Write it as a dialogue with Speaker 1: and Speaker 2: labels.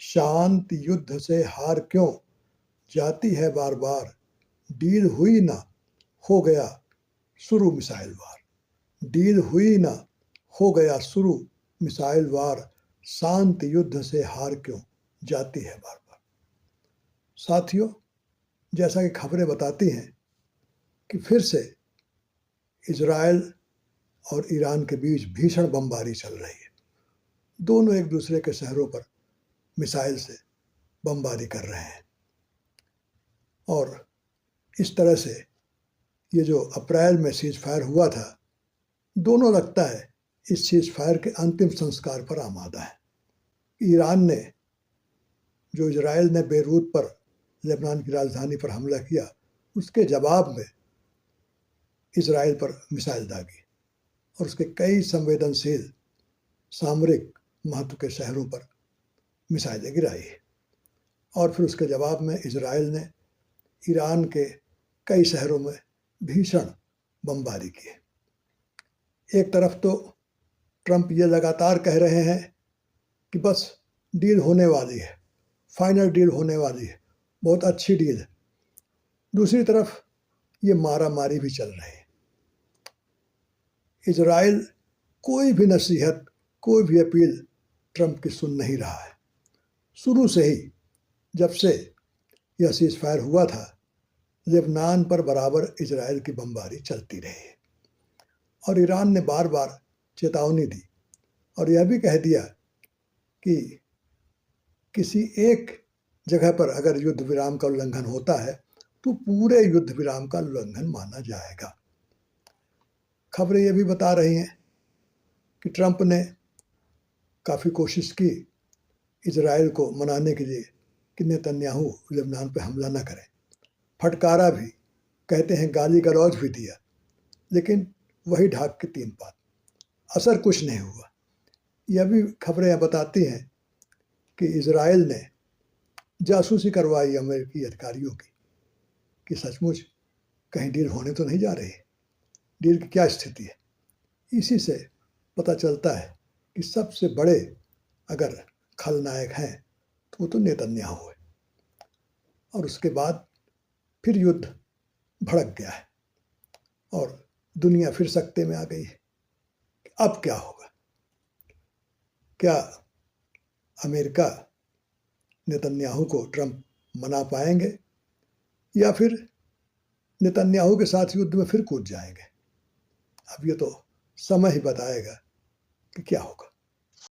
Speaker 1: शांत युद्ध से हार क्यों जाती है बार बार, डील हुई ना हो गया शुरू मिसाइल वार, डील हुई ना हो गया शुरू मिसाइल वार, शांत युद्ध से हार क्यों जाती है बार बार। साथियों, जैसा कि खबरें बताती हैं कि फिर से इजराइल और ईरान के बीच भीषण बमबारी चल रही है। दोनों एक दूसरे के शहरों पर मिसाइल से बमबारी कर रहे हैं और इस तरह से ये जो अप्रैल में सीज फायर हुआ था, दोनों लगता है इस सीज फायर के अंतिम संस्कार पर आमादा है। ईरान ने, जो इजराइल ने बेरूत पर, लेबनान की राजधानी पर हमला किया, उसके जवाब में इजराइल पर मिसाइल दागी और उसके कई संवेदनशील सामरिक महत्व के शहरों पर मिसाइलें गिराई और फिर उसके जवाब में इजराइल ने ईरान के कई शहरों में भीषण बमबारी की। एक तरफ तो ट्रंप ये लगातार कह रहे हैं कि बस डील होने वाली है, फाइनल डील होने वाली है, बहुत अच्छी डील है। दूसरी तरफ ये मारामारी भी चल रही है। इजराइल कोई भी नसीहत, कोई भी अपील ट्रंप की सुन नहीं रहा है। शुरू से ही, जब से यह सीज फायर हुआ था, लेबनान पर बराबर इजराइल की बमबारी चलती रही और ईरान ने बार बार चेतावनी दी और यह भी कह दिया कि किसी एक जगह पर अगर युद्ध विराम का उल्लंघन होता है तो पूरे युद्ध विराम का उल्लंघन माना जाएगा। खबरें यह भी बता रही हैं कि ट्रंप ने काफ़ी कोशिश की इजराइल को मनाने के लिए कि नेतन्याहू लेबनान पर हमला न करें, फटकारा भी, कहते हैं गाली गलौज भी दिया, लेकिन वही ढाक के तीन पात, असर कुछ नहीं हुआ। यह भी खबरें बताती हैं कि इजराइल ने जासूसी करवाई अमेरिकी अधिकारियों की कि सचमुच कहीं डील होने तो नहीं जा रही, डील की क्या स्थिति है। इसी से पता चलता है कि सबसे बड़े अगर खलनायक हैं तो वो तो नेतन्याहू है। और उसके बाद फिर युद्ध भड़क गया है और दुनिया फिर सकते में आ गई है कि अब क्या होगा। क्या अमेरिका नेतन्याहू को ट्रंप मना पाएंगे या फिर नेतन्याहू के साथ युद्ध में फिर कूद जाएंगे। अब ये तो समय ही बताएगा कि क्या होगा।